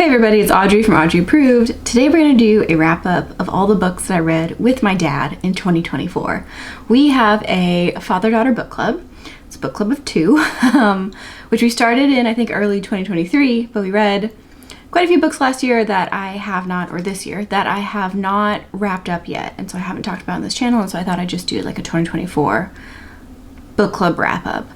Hey everybody, it's Audrey from Audrey Approved. Today we're going to do a wrap up of all the books that I read with my dad in 2024. We have a father-daughter book club. It's a book club of two, which we started in I think early 2023, but we read quite a few books last year that I have not, or this year, that I have not wrapped up yet, and so I haven't talked about on this channel, and so I thought I'd just do like a 2024 book club wrap up,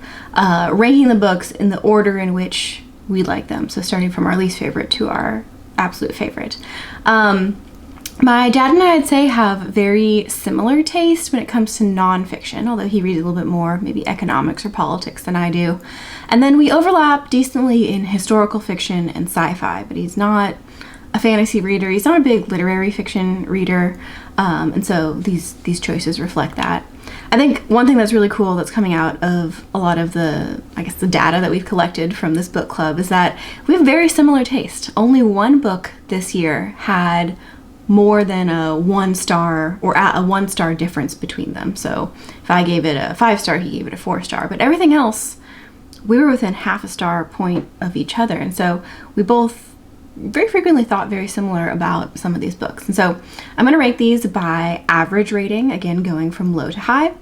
ranking the books in the order in which we like them, so starting from our least favorite to our absolute favorite. My dad and I, I'd say, have very similar taste when it comes to nonfiction, although he reads a little bit more maybe economics or politics than I do. And then we overlap decently in historical fiction and sci-fi, but he's not a fantasy reader. He's not a big literary fiction reader, and so these choices reflect that. I think one thing that's really cool that's coming out of a lot of the, I guess, the data that we've collected from this book club is that we have very similar taste. Only one book this year had more than a 1-star or a 1-star difference between them. So if I gave it a 5-star, he gave it a 4-star, but everything else, we were within half a star point of each other. And so we both very frequently thought very similar about some of these books. And so I'm going to rate these by average rating, again, going from low to high.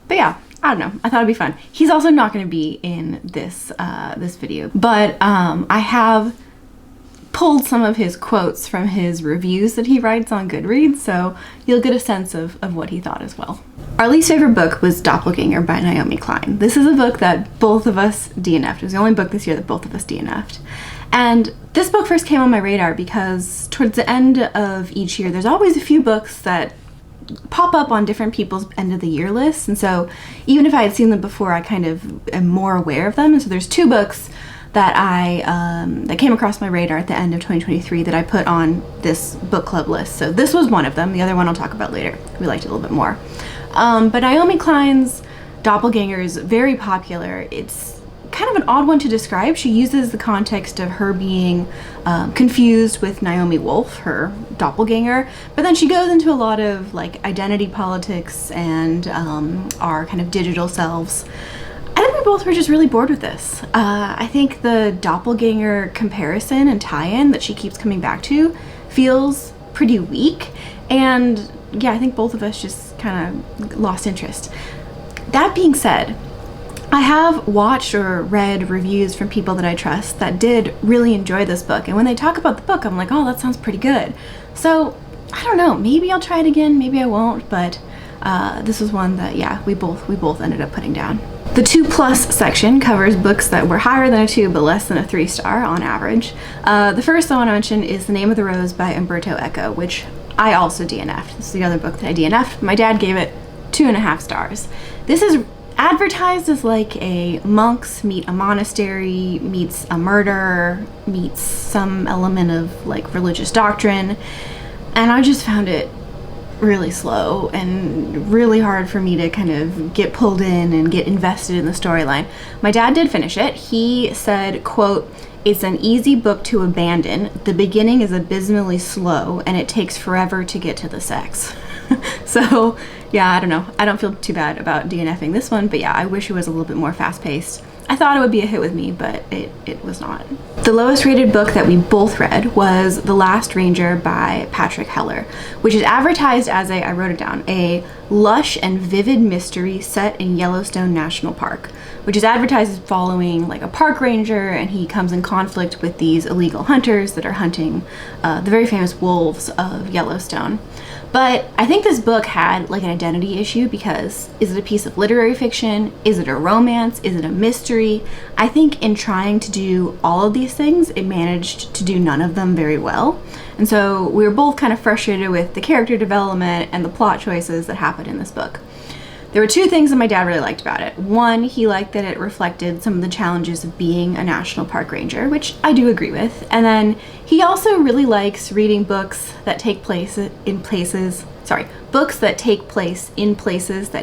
But yeah, I don't know. I thought it'd be fun. He's also not going to be in this this video, but I have pulled some of his quotes from his reviews that he writes on Goodreads, so you'll get a sense of what he thought as well. Our least favorite book was Doppelganger by Naomi Klein. This is a book that both of us DNF'd. It was the only book this year that both of us DNF'd. And this book first came on my radar because towards the end of each year, there's always a few books that pop up on different people's end of the year lists, and so even if I had seen them before, I kind of am more aware of them. And so there's two books that that came across my radar at the end of 2023 that I put on this book club list. So this was one of them. The other one I'll talk about later. We liked it a little bit more. But Naomi Klein's Doppelganger is very popular. It's kind of an odd one to describe. She uses the context of her being confused with Naomi Wolf, her doppelganger, but then she goes into a lot of like identity politics and our kind of digital selves. I think we both were just really bored with this. I think the doppelganger comparison and tie-in that she keeps coming back to feels pretty weak, and yeah, I think both of us just kind of lost interest. That being said, I have watched or read reviews from people that I trust that did really enjoy this book, and when they talk about the book, I'm like, oh, that sounds pretty good. So I don't know, maybe I'll try it again, maybe I won't, but this was one that, yeah, we both ended up putting down. The 2+ section covers books that were higher than a 2 but less than a 3-star on average. The first I want to mention is The Name of the Rose by Umberto Eco, which I also DNF'd. This is the other book that I DNF'd. My dad gave it 2.5 stars. This is advertised as like a monks meet a monastery meets a murder meets some element of like religious doctrine, and I just found it really slow and really hard for me to kind of get pulled in and get invested in the storyline. My dad did finish it. He said, quote, "It's an easy book to abandon. The beginning is abysmally slow and it takes forever to get to the sex." So yeah, I don't know. I don't feel too bad about DNFing this one, but yeah, I wish it was a little bit more fast-paced. I thought it would be a hit with me, but it was not. The lowest rated book that we both read was The Last Ranger by Patrick Heller, which is advertised as I wrote it down, a lush and vivid mystery set in Yellowstone National Park, which is advertised as following like a park ranger, and he comes in conflict with these illegal hunters that are hunting the very famous wolves of Yellowstone. But I think this book had like an identity issue because is it a piece of literary fiction? Is it a romance? Is it a mystery? I think in trying to do all of these things, it managed to do none of them very well. And so we were both kind of frustrated with the character development and the plot choices that happened in this book. There were two things that my dad really liked about it. One, he liked that it reflected some of the challenges of being a national park ranger, which I do agree with. And then he also really likes reading books that take place in places that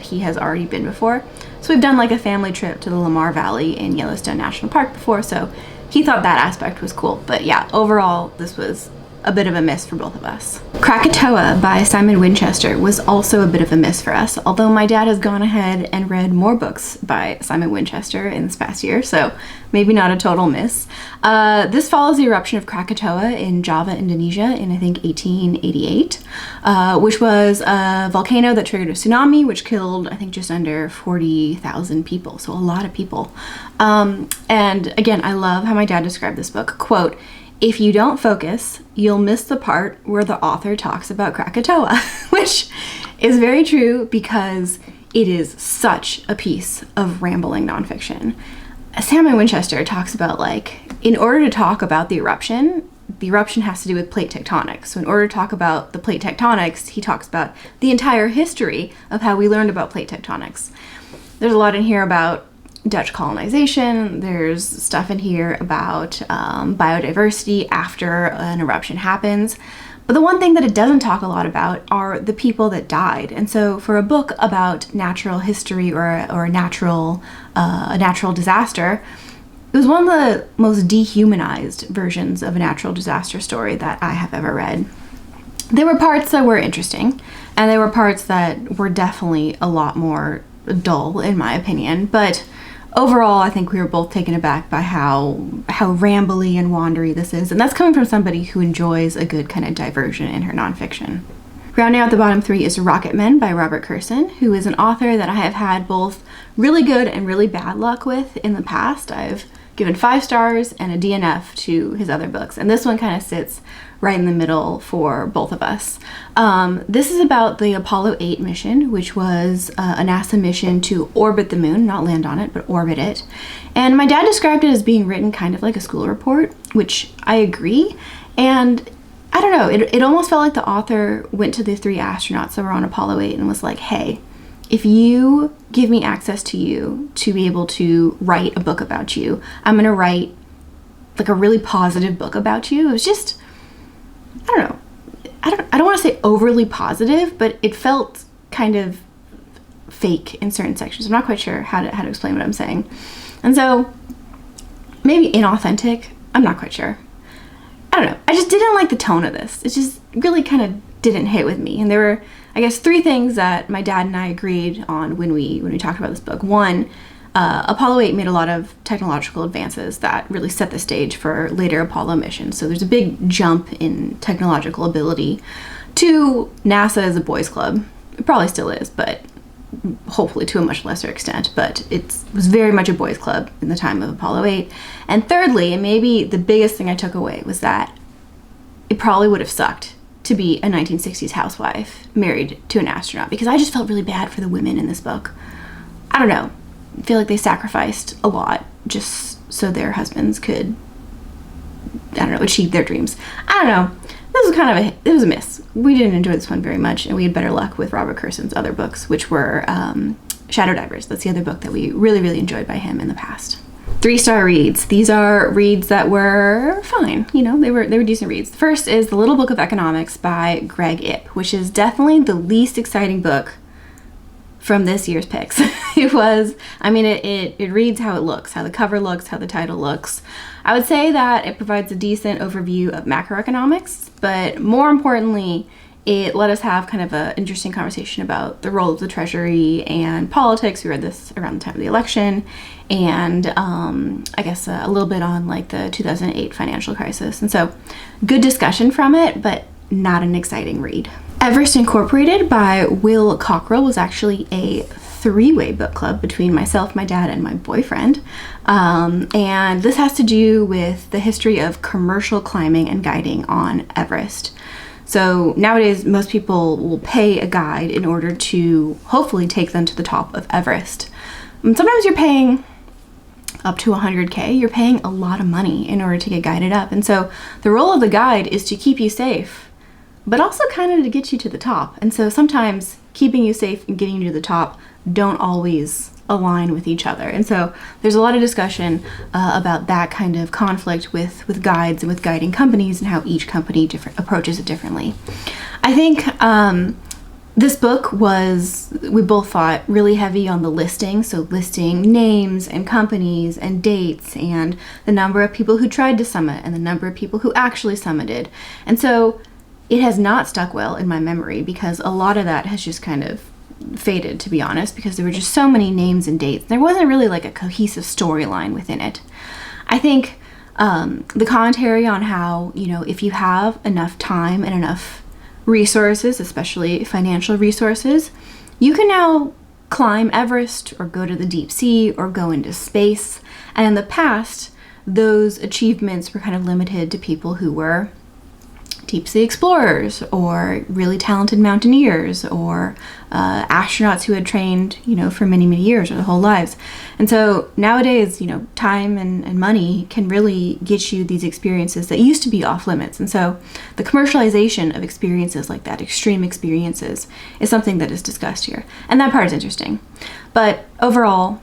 he has already been before. So we've done like a family trip to the Lamar Valley in Yellowstone National Park before, so he thought that aspect was cool. But yeah, overall, this was a bit of a miss for both of us. Krakatoa by Simon Winchester was also a bit of a miss for us, although my dad has gone ahead and read more books by Simon Winchester in this past year, so maybe not a total miss. This follows the eruption of Krakatoa in Java, Indonesia in, I think, 1888, which was a volcano that triggered a tsunami, which killed, I think, just under 40,000 people, so a lot of people. And again, I love how my dad described this book. Quote, "If you don't focus, you'll miss the part where the author talks about Krakatoa," which is very true because it is such a piece of rambling nonfiction. Simon Winchester talks about, like, in order to talk about the eruption has to do with plate tectonics. So in order to talk about the plate tectonics, he talks about the entire history of how we learned about plate tectonics. There's a lot in here about Dutch colonization. There's stuff in here about biodiversity after an eruption happens. But the one thing that it doesn't talk a lot about are the people that died. And so for a book about natural history or a natural disaster, it was one of the most dehumanized versions of a natural disaster story that I have ever read. There were parts that were interesting, and there were parts that were definitely a lot more dull, in my opinion. But overall, I think we were both taken aback by how rambly and wandery this is. And that's coming from somebody who enjoys a good kind of diversion in her nonfiction. Rounding out the bottom three is Rocket Men by Robert Kurson, who is an author that I have had both really good and really bad luck with in the past. I've given 5 stars and a DNF to his other books, and this one kind of sits right in the middle for both of us. This is about the Apollo 8 mission, which was a NASA mission to orbit the moon, not land on it, but orbit it. And my dad described it as being written kind of like a school report, which I agree. And I don't know, it almost felt like the author went to the 3 astronauts that were on Apollo 8 and was like, hey, if you give me access to you to be able to write a book about you, I'm going to write like a really positive book about you. It was just, I don't know. I don't want to say overly positive, but it felt kind of fake in certain sections. I'm not quite sure how to explain what I'm saying. And so maybe inauthentic. I'm not quite sure. I don't know. I just didn't like the tone of this. It just really kind of didn't hit with me. And there were, I guess, 3 things that my dad and I agreed on when we talked about this book. One, Apollo 8 made a lot of technological advances that really set the stage for later Apollo missions. So there's a big jump in technological ability. 2, NASA is a boys' club. It probably still is, but hopefully to a much lesser extent. But it was very much a boys' club in the time of Apollo 8. And thirdly, and maybe the biggest thing I took away, was that it probably would have sucked to be a 1960s housewife married to an astronaut, because I just felt really bad for the women in this book. I don't know. I feel like they sacrificed a lot just so their husbands could, I don't know, achieve their dreams. I don't know. This was kind of it was a miss. We didn't enjoy this one very much, and we had better luck with Robert Kurson's other books, which were Shadow Divers. That's the other book that we really, really enjoyed by him in the past. 3-star reads. These are reads that were fine. You know, they were decent reads. The first is The Little Book of Economics by Greg Ip, which is definitely the least exciting book from this year's picks. It was, I mean, it reads how it looks, how the cover looks, how the title looks. I would say that it provides a decent overview of macroeconomics, but more importantly, it let us have kind of an interesting conversation about the role of the Treasury and politics. We read this around the time of the election, and I guess a little bit on like the 2008 financial crisis. And so good discussion from it, but not an exciting read. Everest Incorporated by Will Cockrell was actually a 3-way book club between myself, my dad, and my boyfriend. And this has to do with the history of commercial climbing and guiding on Everest. So nowadays, most people will pay a guide in order to hopefully take them to the top of Everest. And sometimes you're paying up to $100K. You're paying a lot of money in order to get guided up. And so the role of the guide is to keep you safe, but also kind of to get you to the top. And so sometimes keeping you safe and getting you to the top don't always align with each other. And so there's a lot of discussion about that kind of conflict with guides and with guiding companies and how each company approaches it differently. I think This book was, we both thought, really heavy on the listing. So listing names and companies and dates and the number of people who tried to summit and the number of people who actually summited. And so it has not stuck well in my memory because a lot of that has just kind of faded, to be honest, because there were just so many names and dates. There wasn't really like a cohesive storyline within it. I think the commentary on how, if you have enough time and enough resources, especially financial resources, you can now climb Everest or go to the deep sea or go into space. And in the past, those achievements were kind of limited to people who were deep sea explorers or really talented mountaineers or astronauts who had trained, for many, many years or their whole lives. And so nowadays, time and money can really get you these experiences that used to be off limits. And so the commercialization of experiences like that, extreme experiences, is something that is discussed here. And that part is interesting. But overall,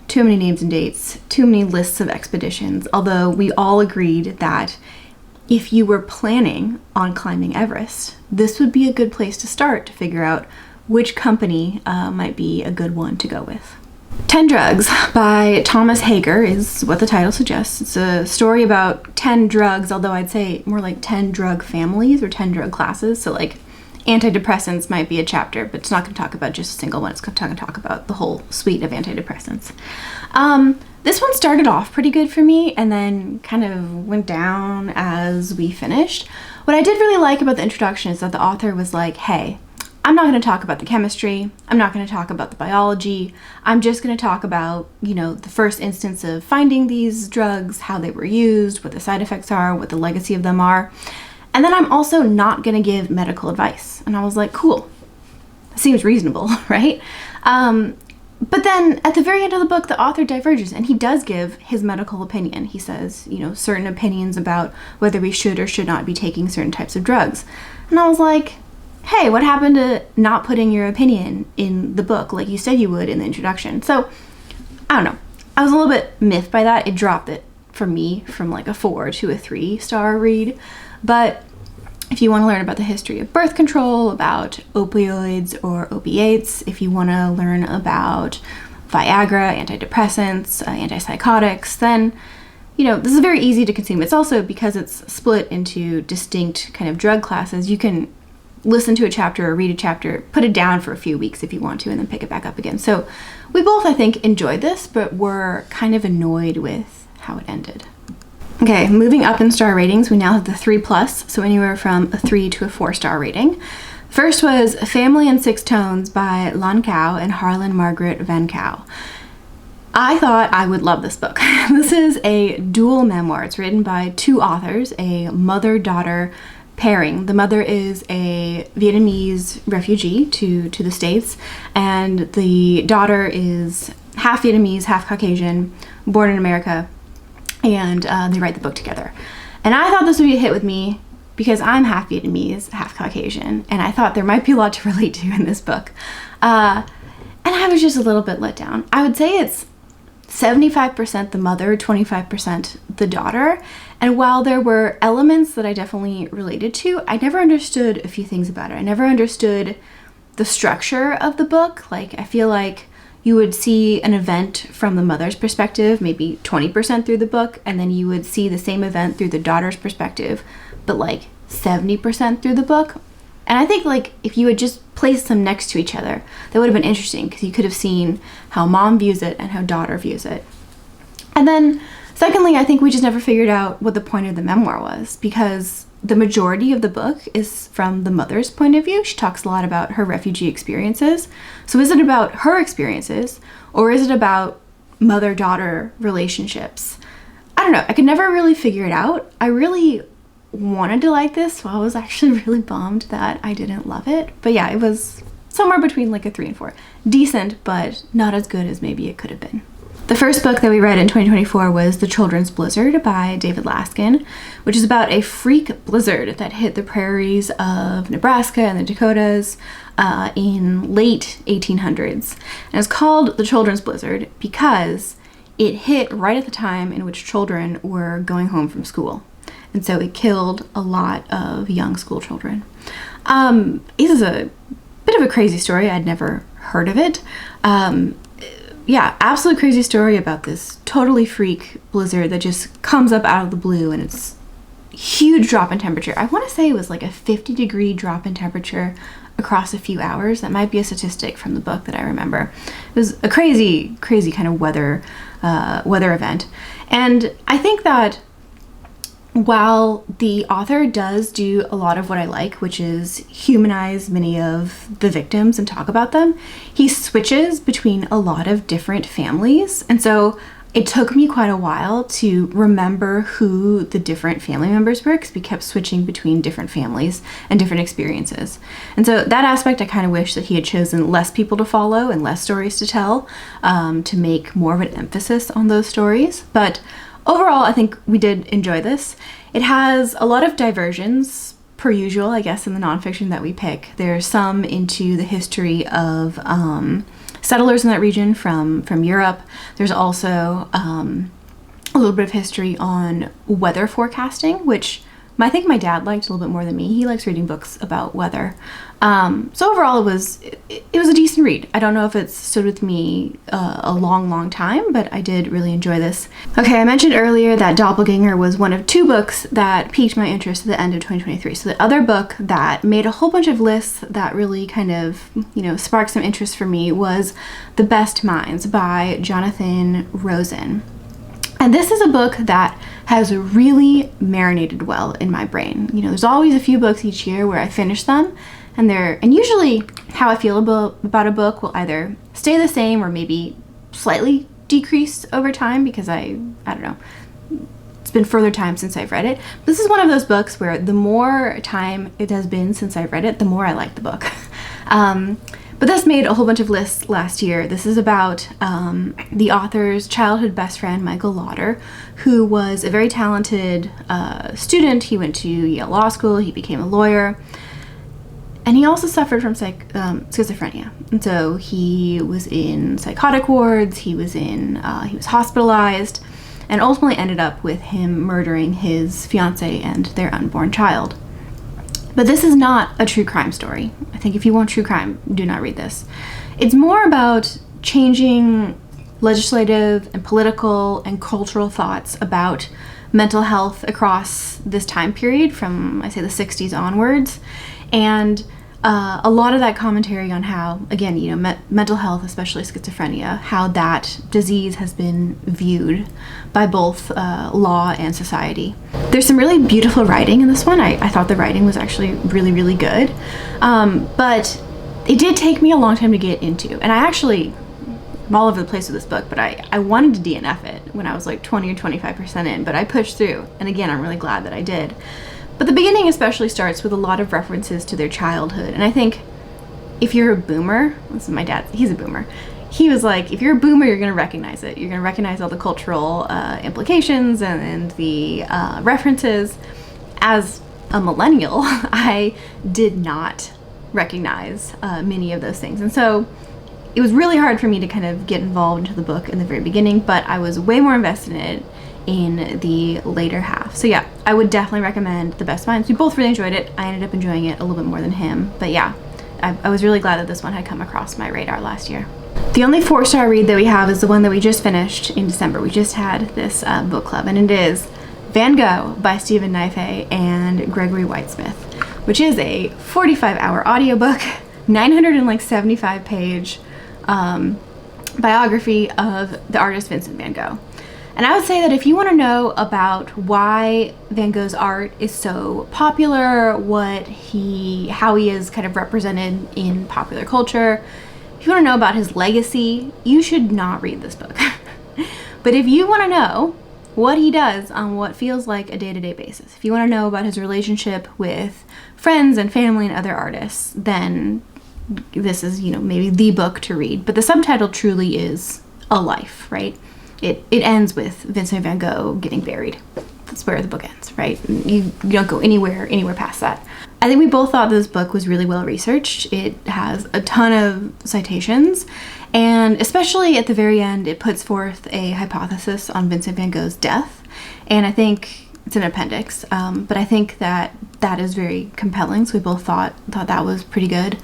too many names and dates, too many lists of expeditions, although we all agreed that if you were planning on climbing Everest, this would be a good place to start to figure out which company might be a good one to go with. 10 Drugs by Thomas Hager is what the title suggests. It's a story about 10 drugs, although I'd say more like 10 drug families or 10 drug classes. So like antidepressants might be a chapter, but it's not going to talk about just a single one. It's going to talk about the whole suite of antidepressants. This one started off pretty good for me and then kind of went down as we finished. What I did really like about the introduction is that the author was like, hey, I'm not going to talk about the chemistry. I'm not going to talk about the biology. I'm just going to talk about, the first instance of finding these drugs, how they were used, what the side effects are, what the legacy of them are. And then I'm also not going to give medical advice. And I was like, cool. That seems reasonable, right? But then at the very end of the book, the author diverges and he does give his medical opinion. He says, certain opinions about whether we should or should not be taking certain types of drugs. And I was like, hey, what happened to not putting your opinion in the book like you said you would in the introduction? So, I don't know. I was a little bit miffed by that. It dropped it for me from like a 4 to a 3-star read. But if you want to learn about the history of birth control, about opioids or opiates, if you want to learn about Viagra, antidepressants, antipsychotics, then, this is very easy to consume. It's also because it's split into distinct kind of drug classes. You can listen to a chapter or read a chapter, put it down for a few weeks if you want to, and then pick it back up again. So we both, I think, enjoyed this, but were kind of annoyed with how it ended. Okay, moving up in star ratings, we now have the 3+, so anywhere from a 3 to a 4-star rating. First was Family in Six Tones by Lan Cao and Harlan Margaret Van Cao. I thought I would love this book. This is a dual memoir. It's written by 2 authors, a mother-daughter pairing. The mother is a Vietnamese refugee to the States, and the daughter is half Vietnamese, half Caucasian, born in America. And they write the book together. And I thought this would be a hit with me because I'm half Vietnamese, half Caucasian, and I thought there might be a lot to relate to in this book. And I was just a little bit let down. I would say it's 75% the mother, 25% the daughter. And while there were elements that I definitely related to, I never understood a few things about it. I never understood the structure of the book. Like, I feel like you would see an event from the mother's perspective, maybe 20% through the book, and then you would see the same event through the daughter's perspective, but like 70% through the book. And I think like if you had just placed them next to each other, that would have been interesting because you could have seen how mom views it and how daughter views it. And then secondly, I think we just never figured out what the point of the memoir was because the majority of the book is from the mother's point of view. She talks a lot about her refugee experiences. So is it about her experiences or is it about mother-daughter relationships? I don't know. I could never really figure it out. I really wanted to like this, so I was actually really bummed that I didn't love it. But yeah, it was somewhere between like a 3 and 4. Decent, but not as good as maybe it could have been. The first book that we read in 2024 was The Children's Blizzard by David Laskin, which is about a freak blizzard that hit the prairies of Nebraska and the Dakotas in late 1800s. And it's called The Children's Blizzard because it hit right at the time in which children were going home from school. And so it killed a lot of young school children. This is a bit of a crazy story. I'd never heard of it. Yeah, absolute crazy story about this totally freak blizzard that just comes up out of the blue, and it's huge drop in temperature. I want to say it was like a 50-degree drop in temperature across a few hours. That might be a statistic from the book that I remember. It was a crazy kind of weather event. And I think that while the author does do a lot of what I like, which is humanize many of the victims and talk about them, he switches between a lot of different families. And so it took me quite a while to remember who the different family members were, because we kept switching between different families and different experiences. And so that aspect, I kind of wish that he had chosen less people to follow and less stories to tell, to make more of an emphasis on those stories. But overall, I think we did enjoy this. It has a lot of diversions, per usual, I guess, in the nonfiction that we pick. There's some into the history of settlers in that region from Europe. There's also a little bit of history on weather forecasting, which I think my dad liked a little bit more than me. He likes reading books about weather. So overall, it was a decent read. I don't know if it stood with me a long time, but I did really enjoy this. Okay, I mentioned earlier that Doppelganger was one of 2 books that piqued my interest at the end of 2023. So the other book that made a whole bunch of lists that really kind of, sparked some interest for me was The Best Minds by Jonathan Rosen. And this is a book that has really marinated well in my brain. There's always a few books each year where I finish them, and usually how I feel about a book will either stay the same or maybe slightly decrease over time, because I don't know, it's been further time since I've read it. This is one of those books where the more time it has been since I've read it, the more I like the book. But this made a whole bunch of lists last year. This is about the author's childhood best friend, Michael Lauder, who was a very talented student. He went to Yale Law School. He became a lawyer. And he also suffered from schizophrenia. And so he was in psychotic wards. He was hospitalized, and ultimately ended up with him murdering his fiancée and their unborn child. But this is not a true crime story. I think if you want true crime, do not read this. It's more about changing legislative and political and cultural thoughts about mental health across this time period from, I say, the 60s onwards. And a lot of that commentary on how, again, mental health, especially schizophrenia, how that disease has been viewed by both law and society. There's some really beautiful writing in this one. I thought the writing was actually really good. But it did take me a long time to get into. And I'm all over the place with this book, but I wanted to DNF it when I was like 20 or 25% in, but I pushed through. And again, I'm really glad that I did. But the beginning especially starts with a lot of references to their childhood. And I think if you're a boomer, this is my dad, he's a boomer. He was like, if you're a boomer, you're going to recognize it. You're going to recognize all the cultural implications and the references. As a millennial, I did not recognize many of those things. And so it was really hard for me to kind of get involved into the book in the very beginning, but I was way more invested in it in the later half. So yeah, I would definitely recommend The Best Minds. We both really enjoyed it. I ended up enjoying it a little bit more than him. But yeah, I was really glad that this one had come across my radar last year. The only 4-star read that we have is the one that we just finished in December. We just had this book club, and it is Van Gogh by Stephen Naifeh and Gregory Whitesmith, which is a 45-hour audiobook, 975-page biography of the artist Vincent van Gogh. And I would say that if you want to know about why Van Gogh's art is so popular, how he is kind of represented in popular culture, if you want to know about his legacy, you should not read this book. But if you want to know what he does on what feels like a day-to-day basis, if you want to know about his relationship with friends and family and other artists, then this is, maybe the book to read. But the subtitle truly is A Life, right? It ends with Vincent van Gogh getting buried. That's where the book ends, right? You don't go anywhere past that. I think we both thought this book was really well researched. It has a ton of citations, and especially at the very end, it puts forth a hypothesis on Vincent van Gogh's death. And I think it's an appendix, but I think that is very compelling. So we both thought that was pretty good.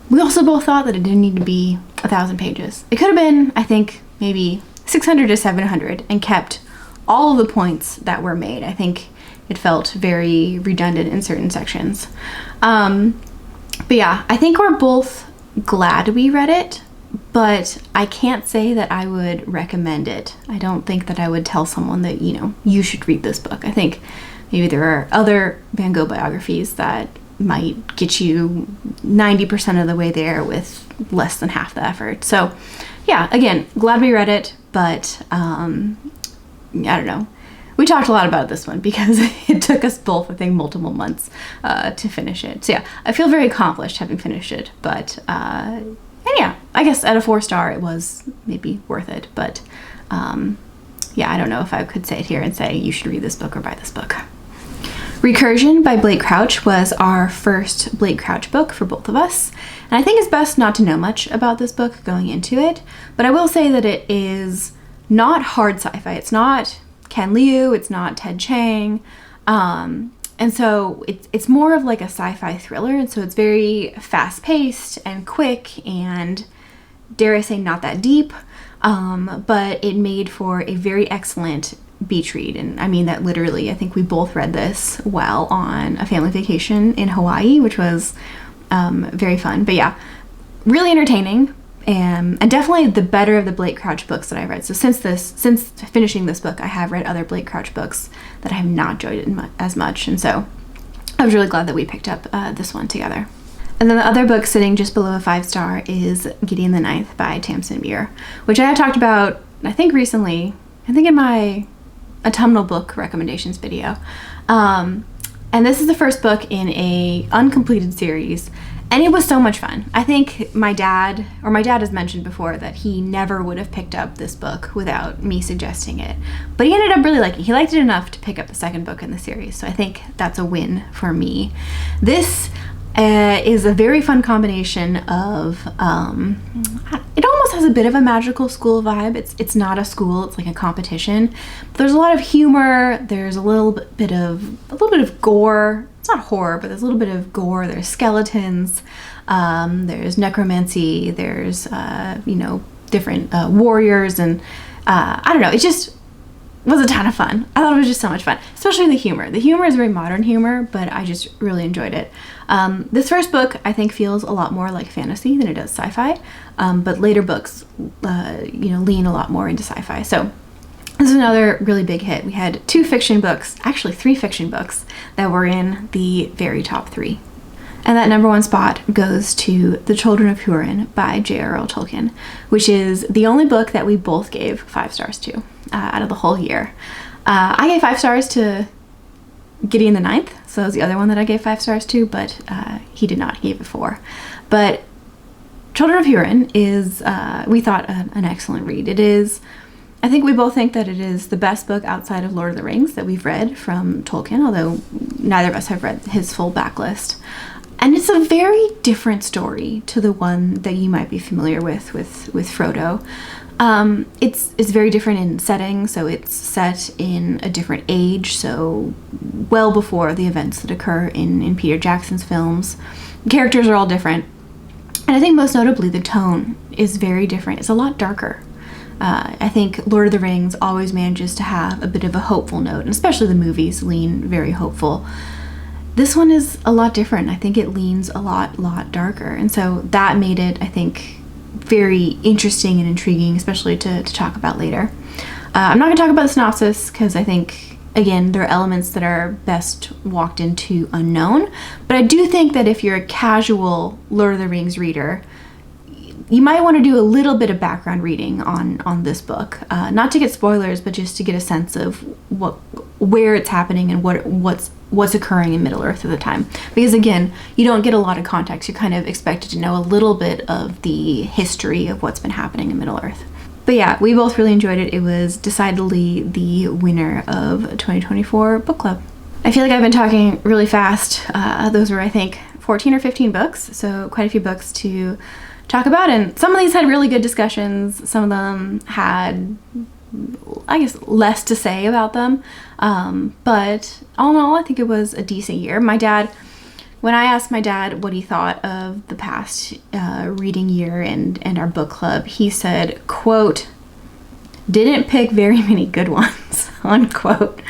We also both thought that it didn't need to be 1,000 pages. It could have been, I think, maybe 600 to 700 and kept all of the points that were made. I think it felt very redundant in certain sections. But yeah, I think we're both glad we read it, but I can't say that I would recommend it. I don't think that I would tell someone that, you should read this book. I think maybe there are other Van Gogh biographies that might get you 90% of the way there with less than half the effort. So yeah, again, glad we read it, but I don't know. We talked a lot about this one because it took us both, I think, multiple months to finish it. So yeah, I feel very accomplished having finished it, but and yeah, I guess at a 4-star it was maybe worth it, but yeah, I don't know if I could say it here and say you should read this book or buy this book. Recursion by Blake Crouch was our first Blake Crouch book for both of us, and I think it's best not to know much about this book going into it, but I will say that it is not hard sci-fi. It's not Ken Liu, it's not Ted Chiang, and so it's more of like a sci-fi thriller, and so it's very fast-paced and quick and, dare I say, not that deep, but it made for a very excellent beach read, and I mean that literally. I think we both read this while on a family vacation in Hawaii, which was very fun. But yeah, really entertaining, and definitely the better of the Blake Crouch books that I read. So since finishing this book, I have read other Blake Crouch books that I have not enjoyed it as much, and so I was really glad that we picked up this one together. And then the other book sitting just below a 5-star is Gideon the Ninth by Tamsin Muir, which I had talked about, I think recently, I think in my autumnal book recommendations video. And this is the first book in a uncompleted series, and it was so much fun. I think my dad has mentioned before that he never would have picked up this book without me suggesting it, but he ended up really liking it. He liked it enough to pick up the second book in the series, so I think that's a win for me. This is a very fun combination of, it almost has a bit of a magical school vibe. It's not a school, it's like a competition. But there's a lot of humor, there's a little bit of gore. It's not horror, but there's a little bit of gore. There's skeletons, there's necromancy, there's, different warriors, and I don't know, it just was a ton of fun. I thought it was just so much fun, especially the humor. The humor is very modern humor, but I just really enjoyed it. This first book, I think, feels a lot more like fantasy than it does sci-fi, but later books, lean a lot more into sci-fi. So this is another really big hit. We had 2 fiction books, actually 3 fiction books, that were in the very top 3. And that number 1 spot goes to The Children of Hurin by J.R.R. Tolkien, which is the only book that we both gave 5 stars to out of the whole year. I gave 5 stars to Gideon the Ninth, so that was the other one that I gave 5 stars to, but he did not. He gave it 4. But Children of Hurin is, we thought, an excellent read. It is, I think we both think that it is the best book outside of Lord of the Rings that we've read from Tolkien, although neither of us have read his full backlist. And it's a very different story to the one that you might be familiar with Frodo. It's very different in setting, so it's set in a different age, so well before the events that occur in Peter Jackson's films. The characters are all different, and I think most notably the tone is very different. It's a lot darker. I think Lord of the Rings always manages to have a bit of a hopeful note, and especially the movies lean very hopeful. This one is a lot different. I think it leans a lot darker, and so that made it, I think, very interesting and intriguing, especially to talk about later. I'm not going to talk about the synopsis because I think, again, there are elements that are best walked into unknown, but I do think that if you're a casual Lord of the Rings reader, you might want to do a little bit of background reading on this book, not to get spoilers, but just to get a sense of where it's happening and what's occurring in Middle-earth at the time. Because again, you don't get a lot of context. You're kind of expected to know a little bit of the history of what's been happening in Middle-earth. But yeah, we both really enjoyed it. It was decidedly the winner of 2024 book club. I feel like I've been talking really fast. Those were, I think, 14 or 15 books, so quite a few books to talk about, and some of these had really good discussions. Some of them had, I guess, less to say about them, but all in all, I think it was a decent year. My dad When I asked my dad what he thought of the past reading year and our book club, he said, quote, "Didn't pick very many good ones," unquote,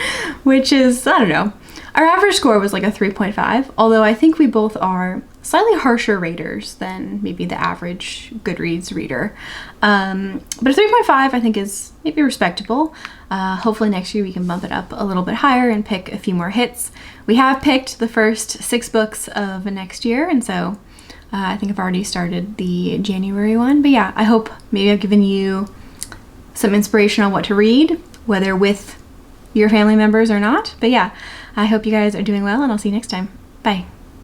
which is, I don't know. Our average score was like a 3.5, although I think we both are slightly harsher raters than maybe the average Goodreads reader. But a 3.5 I think is maybe respectable. Hopefully next year we can bump it up a little bit higher and pick a few more hits. We have picked the first 6 books of next year, and so I think I've already started the January one. But yeah, I hope maybe I've given you some inspiration on what to read, whether with your family members or not. But yeah, I hope you guys are doing well, and I'll see you next time. Bye.